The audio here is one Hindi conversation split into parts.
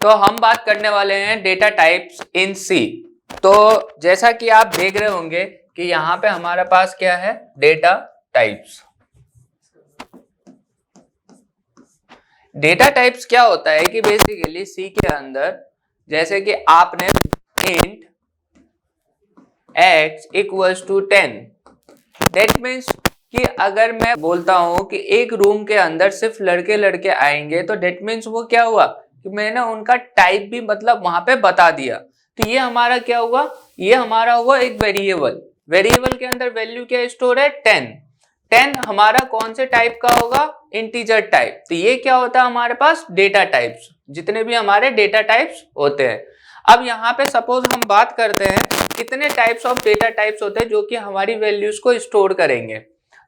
तो हम बात करने वाले हैं डेटा टाइप्स इन सी। तो जैसा कि आप देख रहे होंगे कि यहाँ पे हमारे पास क्या है, डेटा टाइप्स। डेटा टाइप्स क्या होता है कि बेसिकली सी के अंदर जैसे कि आपने int x equals to 10, that means कि अगर मैं बोलता हूं कि एक रूम के अंदर सिर्फ लड़के लड़के आएंगे तो दैट मीन्स वो क्या हुआ कि मैंने उनका टाइप भी मतलब वहां पे बता दिया। तो ये हमारा क्या हुआ, ये हमारा हुआ एक वेरिएबल। वेरिएबल के अंदर वैल्यू क्या स्टोर है, 10। 10 हमारा कौन से टाइप का होगा, इंटीजर टाइप। तो ये क्या होता है हमारे पास, डेटा टाइप्स, जितने भी हमारे डेटा टाइप्स होते हैं। अब यहाँ पे सपोज हम बात करते हैं कितने टाइप्स ऑफ डेटा टाइप्स होते हैं जो कि हमारी वैल्यूज को स्टोर करेंगे।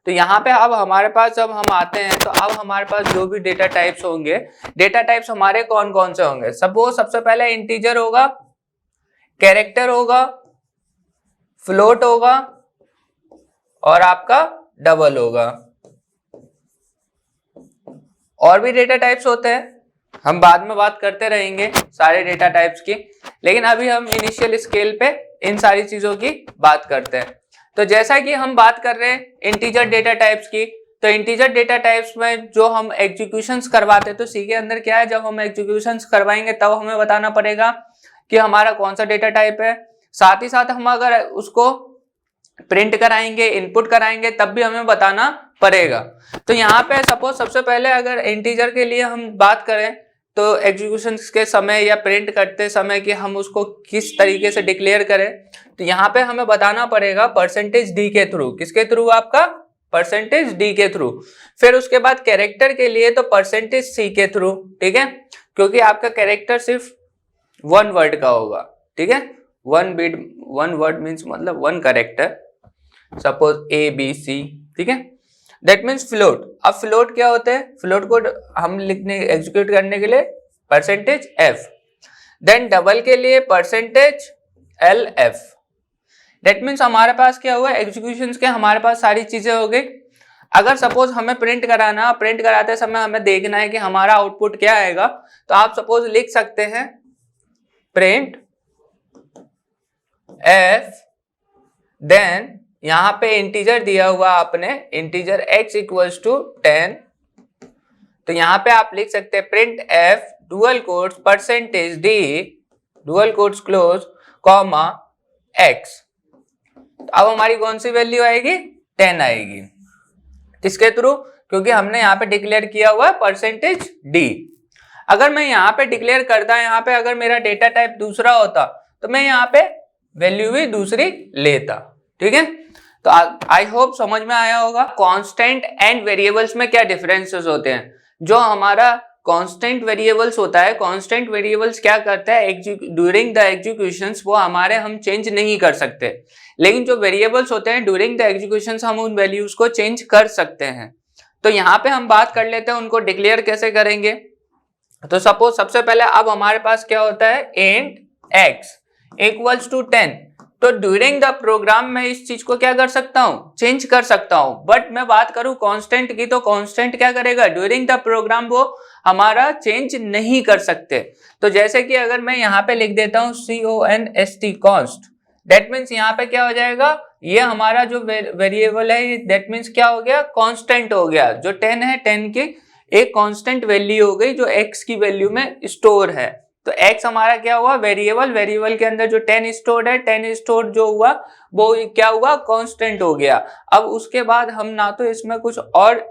तो यहाँ पे अब हमारे पास जब हम आते हैं तो अब हमारे पास जो भी डेटा टाइप्स होंगे, डेटा टाइप्स हमारे कौन कौन से होंगे। सपोज सबसे पहले इंटीजर होगा, कैरेक्टर होगा, फ्लोट होगा और आपका डबल होगा। और भी डेटा टाइप्स होते हैं, हम बाद में बात करते रहेंगे सारे डेटा टाइप्स की, लेकिन अभी हम इनिशियल स्केल पे इन सारी चीजों की बात करते हैं। तो जैसा कि हम बात कर रहे हैं इंटीजर डेटा टाइप्स की, तो इंटीजर डेटा टाइप्स में जो हम एग्जीक्यूशंस करवाते हैं, तो सी के अंदर क्या है, जब हम एग्जीक्यूशंस करवाएंगे तब हमें बताना पड़ेगा कि हमारा कौन सा डेटा टाइप है। साथ ही साथ हम अगर उसको प्रिंट कराएंगे, इनपुट कराएंगे, तब भी हमें बताना पड़ेगा। तो यहाँ पे सपोज सबसे पहले अगर इंटीजर के लिए हम बात करें तो एग्जीक्यूशन के समय या प्रिंट करते समय कि हम उसको किस तरीके से डिक्लेयर करें, तो यहाँ पे हमें बताना पड़ेगा परसेंटेज डी के थ्रू। किसके थ्रू, आपका परसेंटेज डी के थ्रू। फिर उसके बाद कैरेक्टर के लिए तो परसेंटेज सी के थ्रू, ठीक है, क्योंकि आपका कैरेक्टर सिर्फ वन वर्ड का होगा, ठीक है, one bit, one word means मतलब one character, suppose a b c, ठीक है। That means float. अब फ्लोट क्या होता है, फ्लोट को हम लिखने एग्जीक्यूट करने के लिए परसेंटेज एफ, देन डबल के लिए percentage L F. That means हमारे पास क्या हुआ, एग्जीक्यूशन के हमारे पास सारी चीजें हो गई। अगर सपोज हमें प्रिंट कराना, प्रिंट कराते समय हमें देखना है कि हमारा आउटपुट क्या आएगा, तो आप सपोज लिख सकते हैं प्रिंट एफ, देन यहां पे इंटीजर दिया हुआ आपने, इंटीजर x इक्वल्स टू 10, तो यहां पे आप लिख सकते हैं print F dual quotes percentage D dual quotes close comma x। अब हमारी कौन सी वैल्यू आएगी, 10 आएगी। किसके थ्रू, क्योंकि हमने यहाँ पे डिक्लेयर किया हुआ है परसेंटेज डी। अगर मैं यहाँ पे डिक्लेयर करता, यहाँ पे अगर मेरा डेटा टाइप दूसरा होता तो मैं यहाँ पे वैल्यू भी दूसरी लेता, ठीक है। तो आई होप समझ में आया होगा। कांस्टेंट एंड वेरिएबल्स में क्या डिफरेंसेस होते हैं। जो हमारा कांस्टेंट वेरिएबल्स होता है, कांस्टेंट वेरिएबल्स क्या करता है, ड्यूरिंग द एग्जीक्यूशंस वो हमारे हम चेंज नहीं कर सकते, लेकिन जो वेरिएबल्स होते हैं ड्यूरिंग द एग्जीक्यूशंस हम उन वैल्यूज को चेंज कर सकते हैं। तो यहाँ पे हम बात कर लेते हैं उनको डिक्लेयर कैसे करेंगे। तो सपोज सबसे पहले अब हमारे पास क्या होता है, इंट x इक्वल्स टू 10। तो ड्यूरिंग द प्रोग्राम में इस चीज को क्या कर सकता हूं, चेंज कर सकता हूं। बट मैं बात करूं कांस्टेंट की, तो कांस्टेंट क्या करेगा, ड्यूरिंग द प्रोग्राम वो हमारा चेंज नहीं कर सकते। तो जैसे कि अगर मैं यहाँ पे लिख देता हूं CONST कॉन्स्ट, दैट मीन्स यहाँ पे क्या हो जाएगा, ये हमारा जो वेरिएबल है दैट मीन्स क्या हो गया, कांस्टेंट हो गया। जो 10 है, 10 की एक कांस्टेंट वैल्यू हो गई जो x की वैल्यू में स्टोर है। तो x हमारा क्या हुआ, वेरिएबल, वेरिएबल के अंदर जो 10 स्टोर्ड है, 10 स्टोर्ड जो हुआ वो क्या हुआ, कांस्टेंट हो गया। अब उसके बाद हम ना तो इसमें कुछ और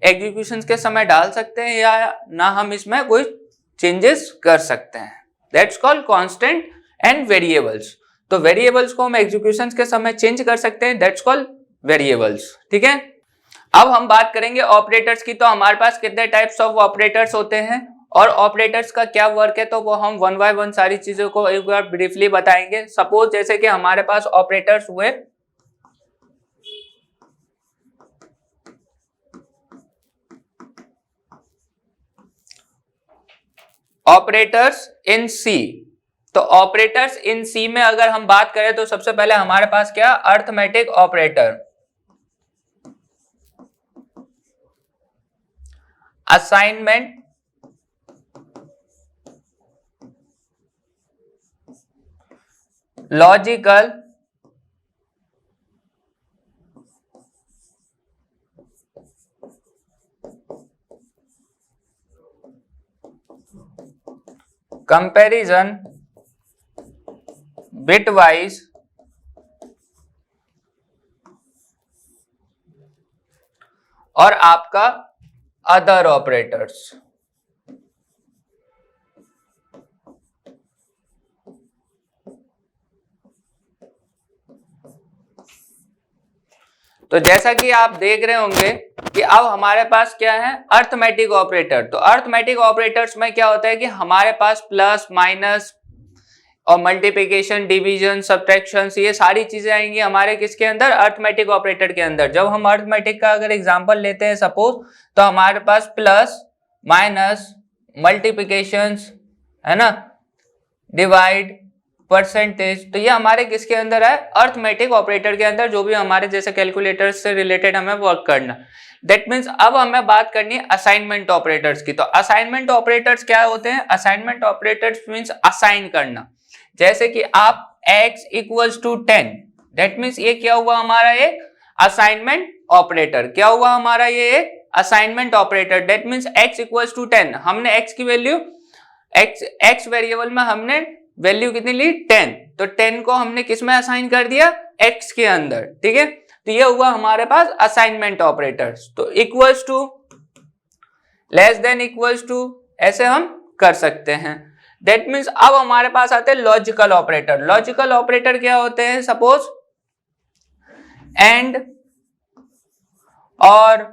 एग्जीक्यूशन के समय डाल सकते हैं या ना हम इसमें कोई चेंजेस कर सकते हैं। That's called constant and variables. तो वेरिएबल्स को हम एग्जीक्यूशन के समय चेंज कर सकते हैं, दैट्स कॉल्ड वेरिएबल्स, ठीक है। अब हम बात करेंगे ऑपरेटर्स की। तो हमारे पास कितने टाइप्स ऑफ ऑपरेटर्स होते हैं और ऑपरेटर्स का क्या वर्क है, तो वो हम वन बाय वन सारी चीजों को एक बार ब्रीफली बताएंगे। सपोज जैसे कि हमारे पास ऑपरेटर्स हुए ऑपरेटर्स इन सी। तो ऑपरेटर्स इन सी में अगर हम बात करें तो सबसे पहले हमारे पास क्या, arithmetic operator, assignment, logical comparison bitwise और आपका अदर ऑपरेटर्स। तो जैसा कि आप देख रहे होंगे कि अब हमारे पास क्या है, अर्थमेटिक ऑपरेटर। तो अर्थमेटिक ऑपरेटर्स में क्या होता है कि हमारे पास प्लस माइनस और मल्टीप्लिकेशन, डिवीजन, सब्ट्रैक्शन, ये सारी चीजें आएंगी हमारे किसके अंदर, अर्थमेटिक ऑपरेटर के अंदर। जब हम अर्थमेटिक का अगर एग्जांपल लेते हैं सपोज, तो हमारे पास प्लस माइनस मल्टीप्लिकेशन है ना, डिवाइड, परसेंटेज, तो ये हमारे किसके अंदर है, अर्थमेटिक ऑपरेटर के अंदर, जो भी हमारे जैसे कैलकुलेटर से रिलेटेड हमें वर्क करना। दैट मीन्स अब हमें बात करनी है असाइनमेंट ऑपरेटर्स की। तो असाइनमेंट ऑपरेटर्स क्या होते हैं, असाइनमेंट ऑपरेटर्स मीन्स असाइन करना। जैसे कि आप x equals to 10, that means ये क्या हुआ हमारा एक असाइनमेंट ऑपरेटर। क्या हुआ हमारा ये एक assignment operator. That means x equals to 10, हमने x की वैल्यू x वेरिएबल में हमने वैल्यू कितनी ली, 10, तो 10 को हमने किस में असाइन कर दिया, x के अंदर, ठीक है। तो ये हुआ हमारे पास असाइनमेंट ऑपरेटर्स। तो equals to, less than, equals to, ऐसे हम कर सकते हैं। दैट मीन्स अब हमारे पास आते हैं लॉजिकल ऑपरेटर। लॉजिकल ऑपरेटर क्या होते हैं, सपोज एंड, और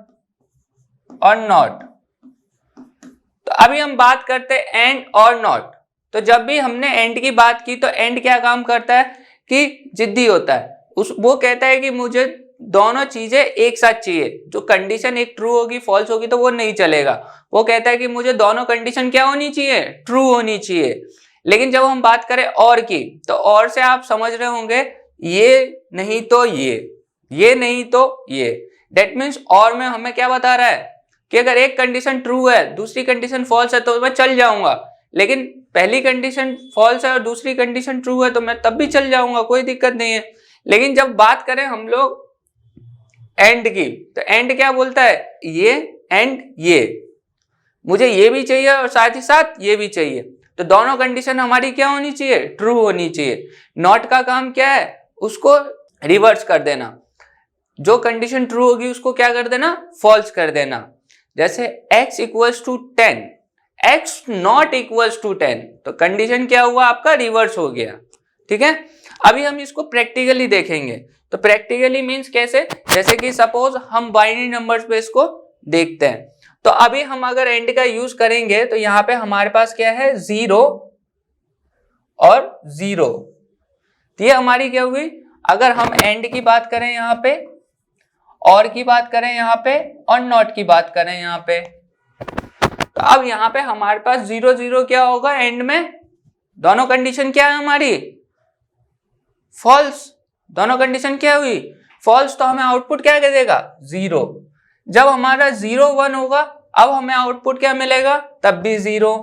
नॉट। तो अभी हम बात करते हैं एंड और नॉट। तो जब भी हमने एंड की बात की, तो एंड क्या काम करता है कि जिद्दी होता है, वो कहता है कि मुझे दोनों चीजें एक साथ चाहिए। जो कंडीशन एक ट्रू होगी फॉल्स होगी तो वो नहीं चलेगा। वो कहता है कि मुझे दोनों कंडीशन क्या होनी चाहिए, ट्रू होनी चाहिए। लेकिन जब हम बात करें और की, तो और से आप समझ रहे होंगे ये नहीं तो ये नहीं तो ये। दैट मीन्स और में हमें क्या बता रहा है कि अगर एक कंडीशन ट्रू है, दूसरी कंडीशन फॉल्स है, तो मैं चल जाऊंगा। लेकिन पहली कंडीशन फॉल्स है और दूसरी कंडीशन ट्रू है, तो मैं तब भी चल जाऊंगा, कोई दिक्कत नहीं है। लेकिन जब बात करें हम लोग एंड की, तो एंड क्या बोलता है, ये एंड ये, मुझे ये भी चाहिए और साथ ही साथ ये भी चाहिए। तो दोनों कंडीशन हमारी क्या होनी चाहिए, ट्रू होनी चाहिए। नॉट का काम क्या है, उसको रिवर्स कर देना। जो कंडीशन ट्रू होगी उसको क्या कर देना, फॉल्स कर देना। जैसे x equals to 10, x not equals to 10, तो कंडीशन क्या हुआ, आपका रिवर्स हो गया, ठीक है। अभी हम इसको प्रैक्टिकली देखेंगे। तो प्रैक्टिकली मींस कैसे, जैसे कि सपोज हम बाइनरी नंबर्स पे इसको देखते हैं। तो अभी हम अगर एंड का यूज करेंगे, तो यहाँ पे हमारे पास क्या है, 0 और 0। तो ये हमारी क्या हुई, अगर हम एंड की बात करें यहाँ पे, और की बात करें यहाँ पे, और नॉट की बात करें यहाँ पे, तो अब यहाँ पे हमारे पास 0 0 क्या होगा एंड में, दोनों कंडीशन क्या है हमारी, फॉल्स। दोनों कंडीशन क्या हुई, फॉल्स, तो हमें आउटपुट क्या देगा, 0। जब हमारा 0 1 होगा, अब हमें आउटपुट क्या मिलेगा, तब भी 0,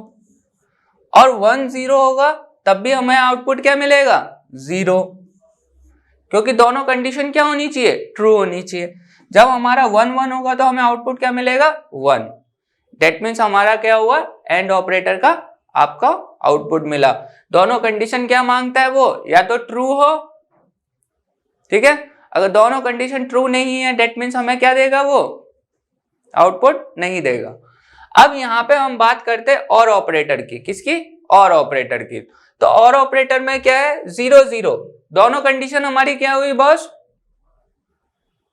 और 1 0 होगा तब भी हमें आउटपुट क्या मिलेगा, 0, क्योंकि दोनों कंडीशन क्या होनी चाहिए, ट्रू होनी चाहिए। जब हमारा 1 1 होगा तो हमें आउटपुट क्या मिलेगा, 1। दैट मीन्स हमारा क्या हुआ, एंड ऑपरेटर का आपका आउटपुट मिला। दोनों कंडीशन क्या मांगता है वो, या तो ट्रू हो, ठीक है। अगर दोनों कंडीशन ट्रू नहीं है, दैट मीन्स हमें क्या देगा, वो आउटपुट नहीं देगा। अब यहाँ पे हम बात करते हैं और ऑपरेटर की, किसकी, और ऑपरेटर की। तो और ऑपरेटर में क्या है, 0 0, दोनों कंडीशन हमारी क्या हुई बॉस,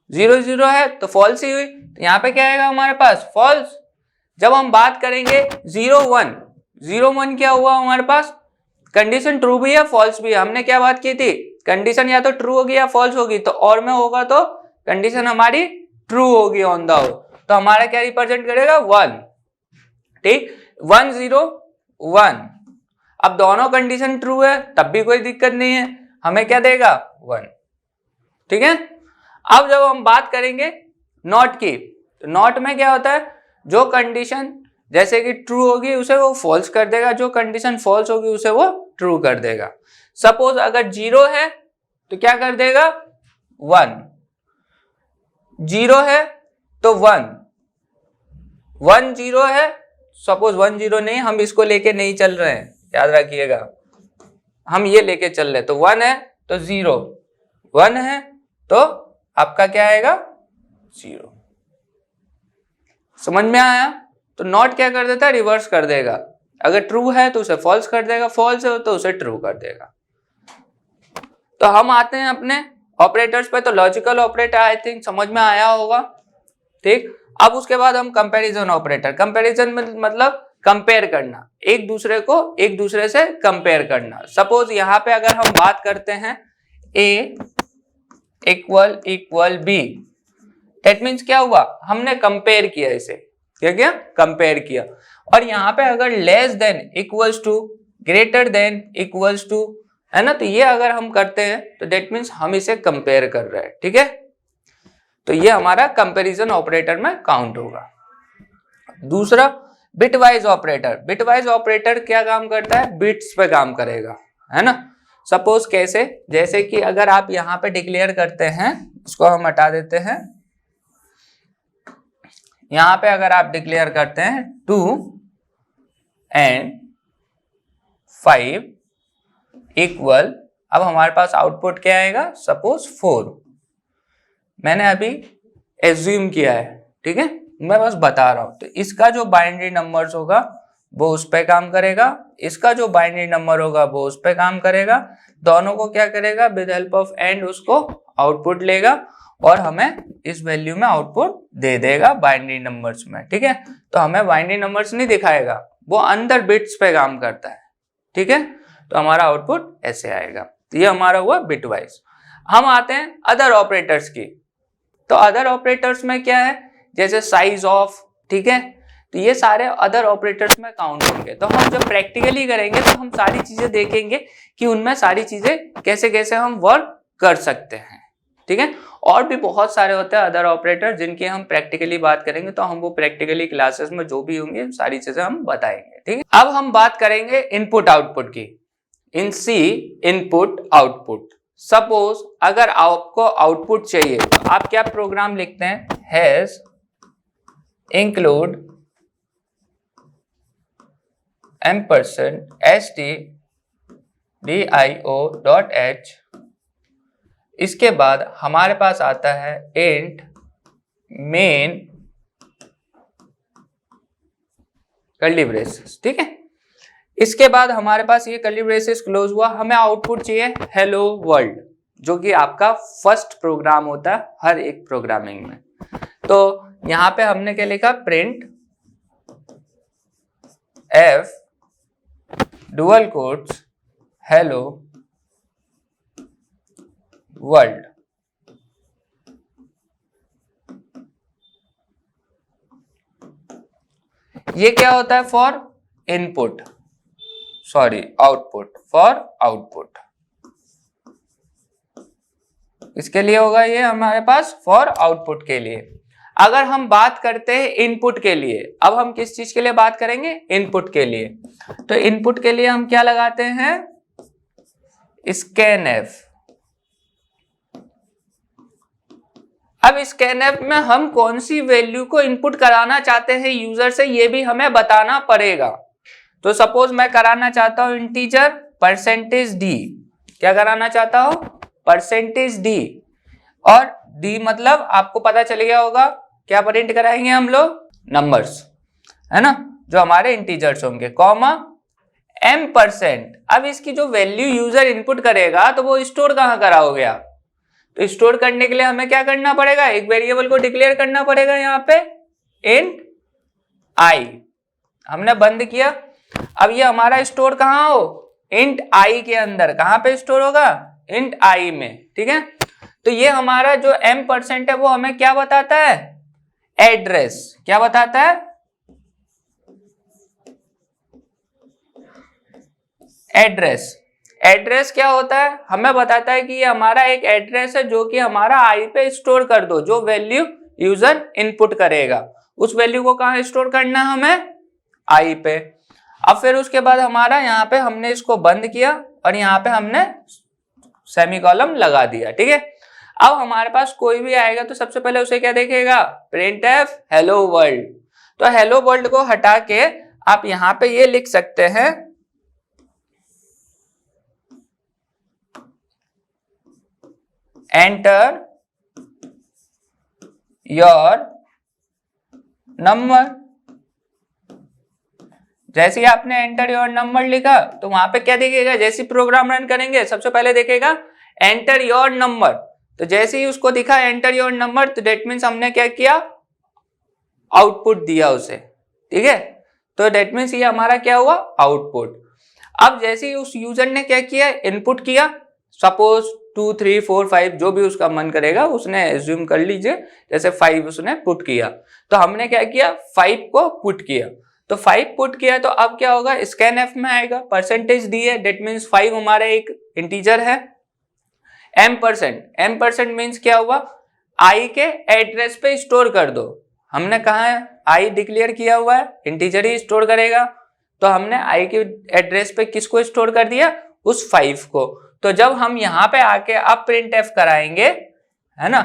0 0 है तो फॉल्स ही हुई। तो यहाँ पे क्या आएगा हमारे पास, फॉल्स। जब हम बात करेंगे 0 1, 0 1 क्या हुआ हमारे पास, कंडीशन ट्रू भी है फॉल्स भी है। हमने क्या बात की थी, कंडीशन या तो ट्रू होगी या फॉल्स होगी। तो और में होगा तो कंडीशन हमारी ट्रू होगी ऑन द आउट, तो हमारा क्या रिप्रेजेंट करेगा, 1, ठीक, 1 0 1। अब दोनों कंडीशन ट्रू है तब भी कोई दिक्कत नहीं है, हमें क्या देगा, 1, ठीक है। अब जब हम बात करेंगे नॉट की, तो नॉट में क्या होता है, जो कंडीशन जैसे कि ट्रू होगी उसे वो फॉल्स कर देगा, जो कंडीशन फॉल्स होगी उसे वो ट्रू कर देगा। सपोज अगर 0 है तो क्या कर देगा 1, 0 है तो 1, 1 0 है, सपोज 1 0 नहीं, हम इसको लेके नहीं चल रहे हैं, याद रखिएगा, हम ये लेके चल रहे, तो 1 है तो 0, 1 है तो आपका क्या आएगा 0। समझ में आया? तो नॉट क्या कर देता है, रिवर्स कर देगा। अगर ट्रू है तो उसे फॉल्स कर देगा, फॉल्स है तो उसे ट्रू कर देगा। तो हम आते हैं अपने ऑपरेटर्स पे। तो लॉजिकल ऑपरेटर आई थिंक समझ में आया होगा, ठीक। अब उसके बाद हम कंपैरिजन ऑपरेटर, कंपैरिजन मतलब कंपेयर करना, एक दूसरे को एक दूसरे से कंपेयर करना। सपोज यहां पे अगर हम बात करते हैं A equal B, that means क्या हुआ, हमने कंपेयर किया इसे, क्या किया, कंपेयर किया। और यहाँ पे अगर less than equals to, greater than equals to, है ना, तो ये अगर हम करते हैं तो दैट मीन्स हम इसे कंपेयर कर रहे हैं, ठीक है। तो ये हमारा कंपैरिजन ऑपरेटर में काउंट होगा। दूसरा बिटवाइज ऑपरेटर, बिटवाइज ऑपरेटर क्या काम करता है, बिट्स पे काम करेगा, है ना। सपोज कैसे, जैसे कि अगर आप यहाँ पे डिक्लेयर करते हैं, उसको हम हटा देते हैं, यहां पे अगर आप डिक्लेयर करते हैं 2 and 5 इक्वल, अब हमारे पास आउटपुट क्या आएगा, सपोज 4, मैंने अभी एज्यूम किया है, ठीक है, मैं बस बता रहा हूं। तो इसका जो बाइनरी नंबर्स होगा वो उस पे काम करेगा, इसका जो बाइनरी नंबर होगा वो उस पे काम करेगा, दोनों को क्या करेगा, विद हेल्प ऑफ एंड उसको आउटपुट लेगा और हमें इस वैल्यू में आउटपुट दे देगा बाइनरी नंबर्स में, ठीक है। तो हमें बाइनरी नंबर्स नहीं दिखाएगा, वो अंदर बिट्स पे काम करता है, ठीक है। तो हमारा आउटपुट ऐसे आएगा। तो ये हमारा हुआ बिटवाइज। हम आते हैं अदर ऑपरेटर्स की। तो अदर ऑपरेटर्स में क्या है, जैसे साइज ऑफ, ठीक है, तो ये सारे अदर ऑपरेटर्स में काउंट होंगे। तो हम जब प्रैक्टिकली करेंगे तो हम सारी चीजें देखेंगे कि उनमें सारी चीजें कैसे कैसे हम वर्क कर सकते हैं, ठीक है। और भी बहुत सारे होते हैं अदर ऑपरेटर जिनकी हम प्रैक्टिकली बात करेंगे, तो हम वो प्रैक्टिकली क्लासेस में जो भी होंगे सारी चीजें हम बताएंगे, ठीक है। अब हम बात करेंगे इनपुट आउटपुट की। इन सी इनपुट आउटपुट, सपोज अगर आपको आउटपुट चाहिए तो आप क्या प्रोग्राम लिखते हैं, हैज इंक्लूड $stdio.h, इसके बाद हमारे पास आता है इंट मेन कर्ली ब्रेसेस, ठीक है। इसके बाद हमारे पास ये कर्ली ब्रेसेस क्लोज हुआ, हमें आउटपुट चाहिए हेलो वर्ल्ड, जो कि आपका फर्स्ट प्रोग्राम होता है हर एक प्रोग्रामिंग में। तो यहां पे हमने क्या लिखा, print F dual quotes hello world. ये क्या होता है, for input, sorry output, for output, इसके लिए होगा ये हमारे पास फॉर आउटपुट के लिए। अगर हम बात करते हैं इनपुट के लिए, अब हम किस चीज के लिए बात करेंगे, इनपुट के लिए। तो इनपुट के लिए हम क्या लगाते हैं, स्कैनएफ। अब स्कैनएफ में हम कौन सी वैल्यू को इनपुट कराना चाहते हैं यूजर से, ये भी हमें बताना पड़ेगा। तो सपोज मैं कराना चाहता हूं इंटीजर %d, क्या कराना चाहता हूं, %d, और d मतलब आपको पता चल गया होगा क्या प्रिंट कराएंगे हम लोग, नंबर्स, है ना, जो हमारे इंटीजर्स होंगे, कॉमा m%। अब इसकी जो वैल्यू यूजर इनपुट करेगा तो वो स्टोर कहां करा हो गया, तो स्टोर करने के लिए हमें क्या करना पड़ेगा, एक वेरिएबल को डिक्लेयर करना पड़ेगा, यहाँ पे इंट i हमने बंद किया। अब ये हमारा स्टोर कहाँ हो, इंट i के अंदर, कहां पे स्टोर होगा, इंट i में, ठीक है। तो ये हमारा जो m% है वो हमें क्या बताता है, एड्रेस, क्या बताता है, एड्रेस। एड्रेस क्या होता है, हमें बताता है कि ये हमारा एक एड्रेस है जो कि हमारा i पे स्टोर कर दो, जो वैल्यू यूजर इनपुट करेगा उस वैल्यू को कहां स्टोर करना है हमें, i पे। अब फिर उसके बाद हमारा यहाँ पे हमने इसको बंद किया और यहाँ पे हमने सेमीकोलन लगा दिया, ठीक है। अब हमारे पास कोई भी आएगा तो सबसे पहले उसे क्या देखेगा, प्रिंट एफ हेलो वर्ल्ड। तो हेलो वर्ल्ड को हटा के आप यहाँ पे ये लिख सकते हैं एंटर योर नंबर। जैसे ही आपने एंटर योर नंबर लिखा तो वहां पे क्या देखेगा, जैसे प्रोग्राम रन करेंगे सबसे पहले देखेगा एंटर योर नंबर। तो जैसे ही उसको दिखा एंटर योर नंबर तो डेट मीन्स हमने क्या किया, आउटपुट दिया उसे, ठीक है। तो डेट मीन्स ये हमारा क्या हुआ, आउटपुट। अब जैसे ही उस यूजर ने क्या किया, इनपुट किया, सपोज 2 3 4 5 जो भी उसका मन करेगा उसने एज्यूम कर लीजिए, जैसे 5 उसने पुट किया तो हमने क्या किया 5 को पुट किया। तो 5 पुट किया तो अब क्या होगा, स्कैन एफ में आएगा, परसेंटेज दी है, डेट मीन्स 5 हमारा एक इंटीजर है। m% मीन्स क्या हुआ, i के एड्रेस पे स्टोर कर दो। हमने कहा है i डिक्लेयर किया हुआ है, इंटीजर ही स्टोर करेगा, तो हमने i के एड्रेस पे किसको स्टोर कर दिया, उस 5 को। तो जब हम यहाँ पे आके अब प्रिंट एफ कराएंगे, है ना,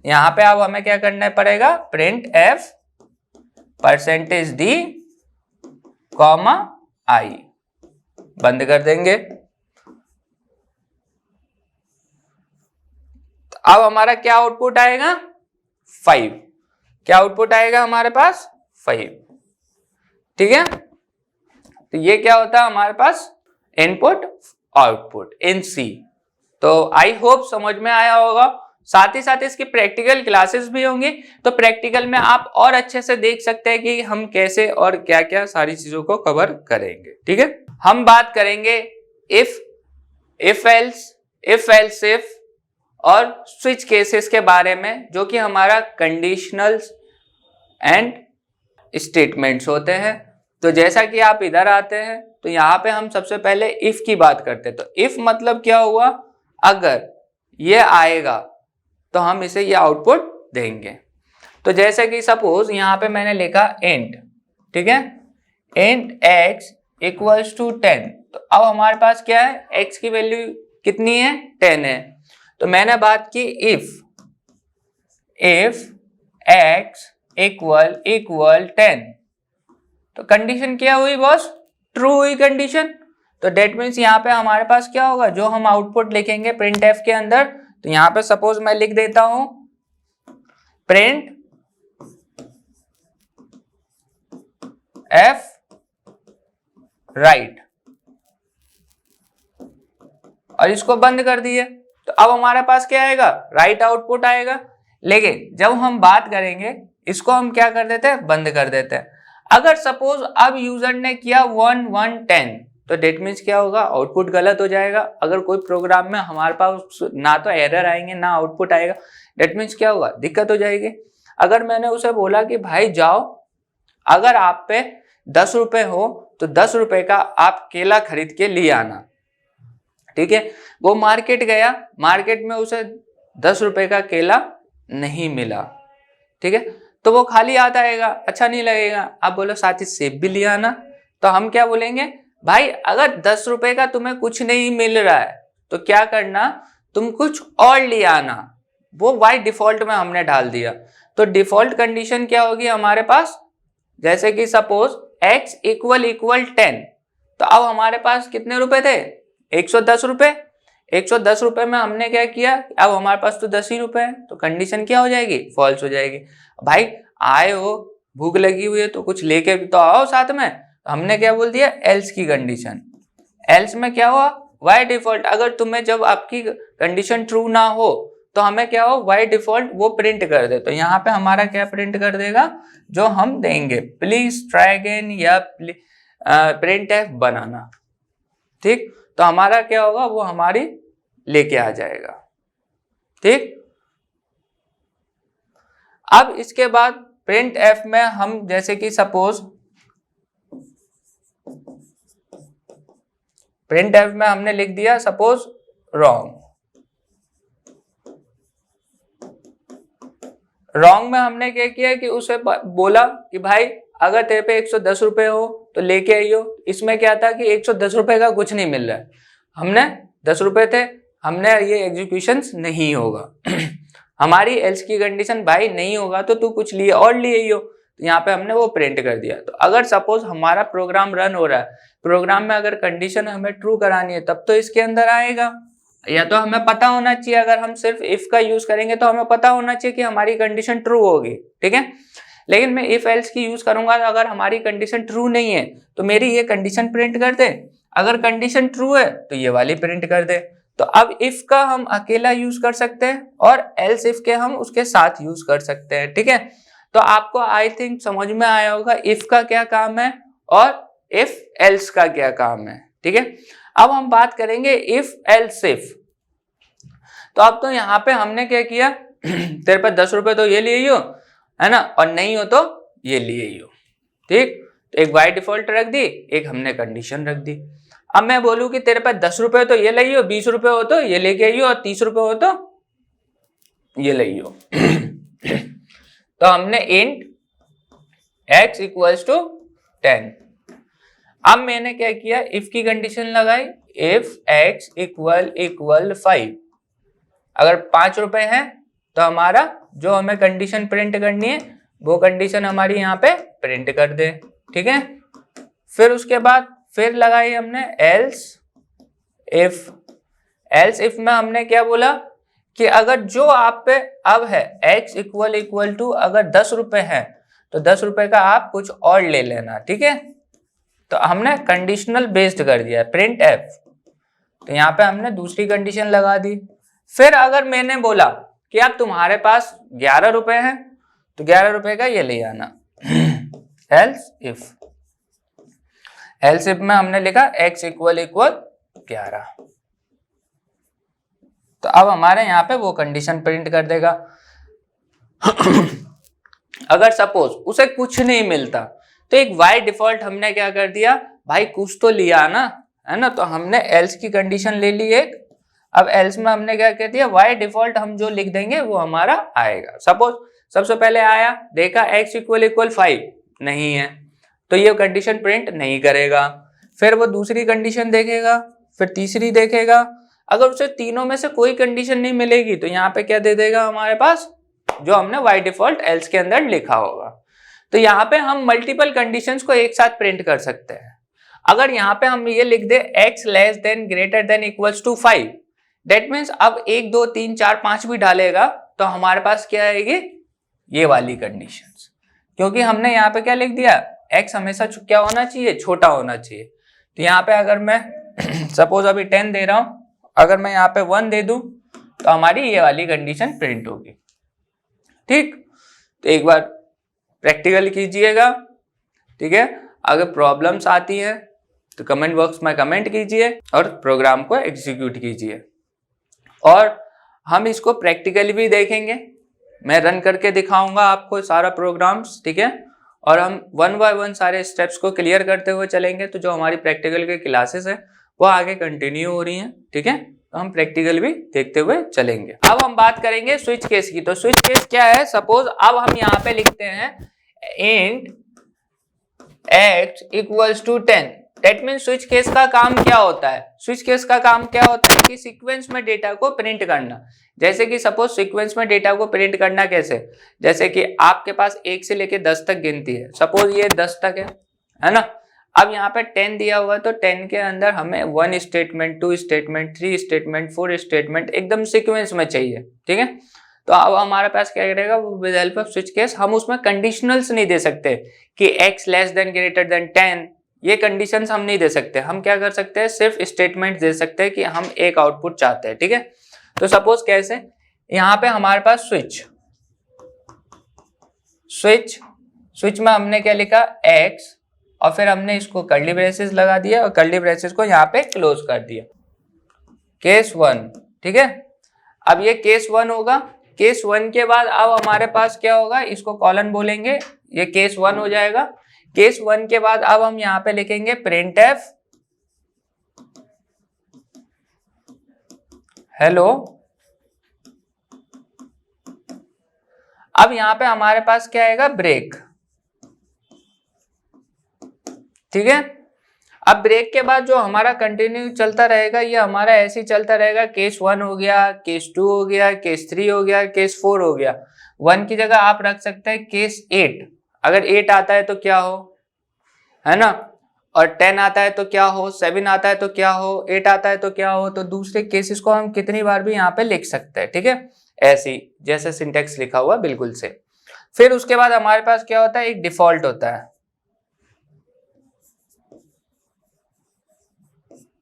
यहाँ पे अब हमें क्या करना पड़ेगा, print f percentage d comma i, बंद कर देंगे। तो अब हमारा क्या आउटपुट आएगा, 5। क्या आउटपुट आएगा हमारे पास, 5, ठीक है। तो ये क्या होता है हमारे पास, इनपुट आउटपुट इन सी। तो आई होप समझ में आया होगा। साथ ही साथ इसकी प्रैक्टिकल क्लासेस भी होंगी, तो प्रैक्टिकल में आप और अच्छे से देख सकते हैं कि हम कैसे और क्या क्या सारी चीजों को कवर करेंगे, ठीक है। हम बात करेंगे इफ एल्स इफ और स्विच केसेस के बारे में, जो कि हमारा कंडीशनल्स एंड स्टेटमेंट्स होते हैं। तो जैसा कि आप इधर आते हैं तो यहाँ पे हम सबसे पहले इफ की बात करते हैं। तो इफ मतलब क्या हुआ, अगर ये आएगा तो हम इसे ये आउटपुट देंगे। तो जैसे कि सपोज यहाँ पे मैंने लिखा इंट, ठीक है, इंट x इक्वल्स टू 10। तो अब हमारे पास क्या है, x की वैल्यू कितनी है, 10 है। तो मैंने बात की इफ x इक्वल 10, तो कंडीशन क्या हुई बॉस, ट्रू हुई कंडीशन। तो डेट मीन्स यहाँ पे हमारे पास क्या होगा, जो हम आउटपुट लिखेंगे प्रिंट एफ के अंदर, तो यहाँ पे सपोज मैं लिख देता हूं प्रिंट एफ राइट, और इसको बंद कर दिए। तो अब हमारे पास क्या आएगा, राइट आउटपुट आएगा। लेकिन जब हम बात करेंगे इसको हम क्या कर देते हैं, बंद कर देते हैं। अगर सपोज अब यूजर ने किया 1 1 10, तो डेट मीन्स क्या होगा, आउटपुट गलत हो जाएगा। अगर कोई प्रोग्राम में हमारे पास ना तो एरर आएंगे ना आउटपुट आएगा, डेट मीन्स क्या होगा, दिक्कत हो जाएगी। अगर मैंने उसे बोला कि भाई जाओ, अगर आप पे 10 रुपए हो तो 10 रुपए का आप केला खरीद के ले आना, ठीक है। वो मार्केट गया, मार्केट में उसे 10 रुपए का केला नहीं मिला, ठीक है। तो वो खाली हाथ आएगा, अच्छा नहीं लगेगा। आप बोलो साथ ही सेब भी ले आना, तो हम क्या बोलेंगे, भाई अगर 10 रुपए का तुम्हें कुछ नहीं मिल रहा है तो क्या करना, तुम कुछ और ले आना। वो बाय डिफॉल्ट में हमने डाल दिया। तो डिफॉल्ट कंडीशन क्या होगी हमारे पास, जैसे कि सपोज x इक्वल 10, तो अब हमारे पास कितने रुपए थे, 110 रुपए। 110 रुपए में हमने क्या किया, अब हमारे पास तो 10 ही रुपए है, तो कंडीशन क्या हो जाएगी, फॉल्स हो जाएगी। भाई आए हो, भूख लगी हुई है तो कुछ लेके तो आओ साथ में। हमने क्या बोल दिया, एल्स की कंडीशन। एल्स में क्या हुआ, बाय डिफॉल्ट अगर तुम्हें जब आपकी कंडीशन ट्रू ना हो तो हमें क्या हो, बाय डिफॉल्ट वो प्रिंट कर दे। तो यहाँ पे हमारा क्या प्रिंट कर देगा, जो हम देंगे प्लीज ट्राई अगेन या प्रिंट एफ बनाना, ठीक। तो हमारा क्या होगा, वो हमारी लेके आ जाएगा, ठीक। अब इसके बाद प्रिंट एफ में हम जैसे कि सपोज प्रिंट एफ में हमने लिख दिया सपोज रॉन्ग। रॉन्ग में हमने क्या किया कि उसे बोला कि भाई अगर तेरे पे 110 रुपए हो तो लेके आइयो। इसमें क्या था कि 110 रुपए का कुछ नहीं मिल रहा है, हमने 10 रुपए थे, हमने ये एग्जीक्यूशन नहीं होगा हमारी एल्स की कंडीशन भाई नहीं होगा तो तू कुछ लिए और ले आइयो। तो यहाँ पे हमने वो प्रिंट कर दिया। तो अगर सपोज हमारा प्रोग्राम रन हो रहा है, प्रोग्राम में अगर कंडीशन हमें ट्रू करानी है तब तो इसके अंदर आएगा, या तो हमें पता होना चाहिए, अगर हम सिर्फ इफ का यूज करेंगे तो हमें पता होना चाहिए कि हमारी कंडीशन ट्रू होगी, ठीक है। लेकिन मैं इफ एल्स की यूज करूंगा तो अगर हमारी कंडीशन ट्रू नहीं है तो मेरी ये कंडीशन प्रिंट कर दे, अगर कंडीशन ट्रू है तो ये वाली प्रिंट कर दे। तो अब इफ का हम अकेला यूज कर सकते हैं और एल्स इफ के हम उसके साथ यूज कर सकते हैं, ठीक है। तो आपको आई थिंक समझ में आया होगा इफ का क्या काम है और इफ एल्स का क्या काम है, ठीक है। अब हम बात करेंगे इफ एल्स इफ। तो अब तो यहाँ पे हमने क्या किया तेरे पास 10 रुपए तो ये लिए हो, है ना, और नहीं हो तो ये लिए हो, ठीक। तो एक बाय डिफॉल्ट रख दी, एक हमने कंडीशन रख दी। अब मैं बोलूं कि तेरे पास 10 रुपए तो ये लाइयो, 20 रुपए हो तो ये लेके आइयो, और 30 रुपए हो तो ये लाइयो तो हमने इंट x इक्वल्स टू 10। अब मैंने क्या किया, इफ की कंडीशन लगाई, इफ x इक्वल 5। अगर 5 रुपए है तो हमारा जो हमें कंडीशन प्रिंट करनी है वो कंडीशन हमारी यहाँ पे प्रिंट कर दे, ठीक है। फिर उसके बाद फिर लगाई हमने एल्स इफ में हमने क्या बोला कि अगर जो आप पे अब है x इक्वल टू अगर 10 रुपए है तो 10 रुपए का आप कुछ और ले लेना, ठीक है। तो हमने कंडीशनल बेस्ड कर दिया प्रिंट एफ। तो यहाँ पे हमने दूसरी कंडीशन लगा दी। फिर अगर मैंने बोला कि अब तुम्हारे पास 11 रुपए हैं तो 11 रुपए का ये ले आना एल्स इफ में हमने लिखा x इक्वल 11। तो अब हमारे यहाँ पे वो कंडीशन प्रिंट कर देगा अगर सपोज उसे कुछ नहीं मिलता तो एक बाय डिफॉल्ट हमने क्या कर दिया भाई, कुछ तो लिया ना, है ना। तो हमने एल्स की कंडीशन ले ली एक। अब एल्स में हमने क्या कर दिया, बाय डिफॉल्ट हम जो लिख देंगे वो हमारा आएगा। सपोज सबसे पहले आया, देखा x इक्वल 5 नहीं है तो ये कंडीशन प्रिंट नहीं करेगा। फिर वो दूसरी कंडीशन देखेगा, फिर तीसरी देखेगा। अगर उसे तीनों में से कोई कंडीशन नहीं मिलेगी तो यहाँ पे क्या दे देगा हमारे पास, जो हमने बाय डिफॉल्ट एल्स के अंदर लिखा होगा। तो यहाँ पे हम मल्टीपल कंडीशंस को एक साथ प्रिंट कर सकते हैं। अगर यहाँ पे हम ये लिख दे x less than greater than equals to 5, that means अब 1 2 3 4 5 भी डालेगा तो हमारे पास क्या आएगी, ये वाली कंडीशंस। क्योंकि हमने यहाँ पे क्या लिख दिया, x हमेशा क्या होना चाहिए, छोटा होना चाहिए। तो यहाँ पे अगर मैं सपोज अभी 10 दे रहा हूं, अगर मैं यहाँ पे 1 दे दूं तो हमारी ये वाली कंडीशन प्रिंट होगी, ठीक। तो एक बार प्रैक्टिकल कीजिएगा, ठीक है। अगर प्रॉब्लम्स आती है तो कमेंट बॉक्स में कमेंट कीजिए और प्रोग्राम को एग्जीक्यूट कीजिए। और हम इसको प्रैक्टिकली भी देखेंगे, मैं रन करके दिखाऊंगा आपको सारा प्रोग्राम्स, ठीक है। और हम 1 बाय 1 सारे स्टेप्स को क्लियर करते हुए चलेंगे। तो जो हमारी प्रैक्टिकल के क्लासेस है वो आगे कंटिन्यू हो रही हैं, ठीक है। तो हम प्रैक्टिकल भी देखते हुए चलेंगे। अब हम बात करेंगे स्विच केस की। तो स्विच केस क्या है, सपोज अब हम यहाँ पे लिखते हैं int x equals to 10। That mean switch case का काम क्या होता है, स्विच केस का काम क्या होता है कि सीक्वेंस में डेटा को प्रिंट करना। जैसे कि सपोज सीक्वेंस में डेटा को प्रिंट करना कैसे, जैसे कि आपके पास 1 से लेके 10 तक गिनती है, सपोज ये 10 तक है ना। अब यहाँ पे 10 दिया हुआ है तो 10 के अंदर हमें 1 स्टेटमेंट, 2 स्टेटमेंट, 3 स्टेटमेंट, 4 स्टेटमेंट एकदम सीक्वेंस में चाहिए, ठीक है। तो अब हमारे पास क्या करेगा, with help off switch case हम उसमें कंडीशनल्स नहीं दे सकते कि x less than greater then 10, ये कंडीशंस हम नहीं दे सकते। हम क्या कर सकते हैं, सिर्फ स्टेटमेंट दे सकते हैं कि हम एक आउटपुट चाहते हैं, ठीक है। तो सपोज कैसे, यहाँ पे हमारे पास स्विच में हमने क्या लिखा x, और फिर हमने इसको कर्ली ब्रेसेस लगा दिया और कर्ली ब्रेसेस को यहाँ पे क्लोज कर दिया, केस 1, ठीक है। अब ये केस 1 होगा। केस 1 के बाद अब हमारे पास क्या होगा, इसको कॉलन बोलेंगे, ये केस 1 हो जाएगा। केस 1 के बाद अब हम यहाँ पे लिखेंगे प्रिंट एफ हेलो। अब यहाँ पे हमारे पास क्या आएगा, ब्रेक। ठीक है। अब ब्रेक के बाद जो हमारा कंटिन्यू चलता रहेगा ये हमारा ऐसे ही चलता रहेगा। केस 1 हो गया, केस 2 हो गया, केस 3 हो गया, केस 4 हो गया। 1 की जगह आप रख सकते हैं केस 8। अगर 8 आता है तो क्या हो, है ना, और 10 आता है तो क्या हो, 7 आता है तो क्या हो, 8 आता है तो क्या हो। तो दूसरे केसेस को हम कितनी बार भी यहाँ पे लिख सकते हैं, ठीक है, ऐसे ही जैसे सिंटेक्स लिखा हुआ बिल्कुल से। फिर उसके बाद हमारे पास क्या होता है, एक डिफॉल्ट होता है।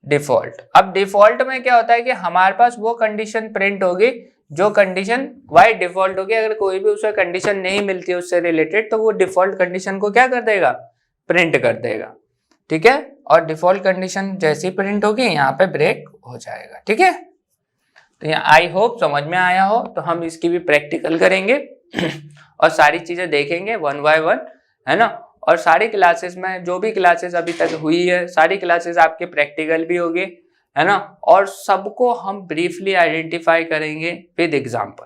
डिफॉल्ट, अब डिफॉल्ट में क्या होता है कि हमारे पास वो कंडीशन प्रिंट होगी जो कंडीशन बाय डिफॉल्ट होगी। अगर कोई भी उसे कंडीशन नहीं मिलती है उससे रिलेटेड तो वो डिफॉल्ट कंडीशन को क्या कर देगा, प्रिंट कर देगा, ठीक है। और डिफॉल्ट कंडीशन जैसी प्रिंट होगी यहाँ पे ब्रेक हो जाएगा, ठीक है। तो यहाँ आई होप समझ में आया हो। तो हम इसकी भी प्रैक्टिकल करेंगे और सारी चीजें देखेंगे 1 बाय 1, है ना। और सारी क्लासेस में जो भी क्लासेस अभी तक हुई है सारी क्लासेस आपके प्रैक्टिकल भी होगी, है ना, और सबको हम ब्रीफली आइडेंटिफाई करेंगे विद एग्जांपल।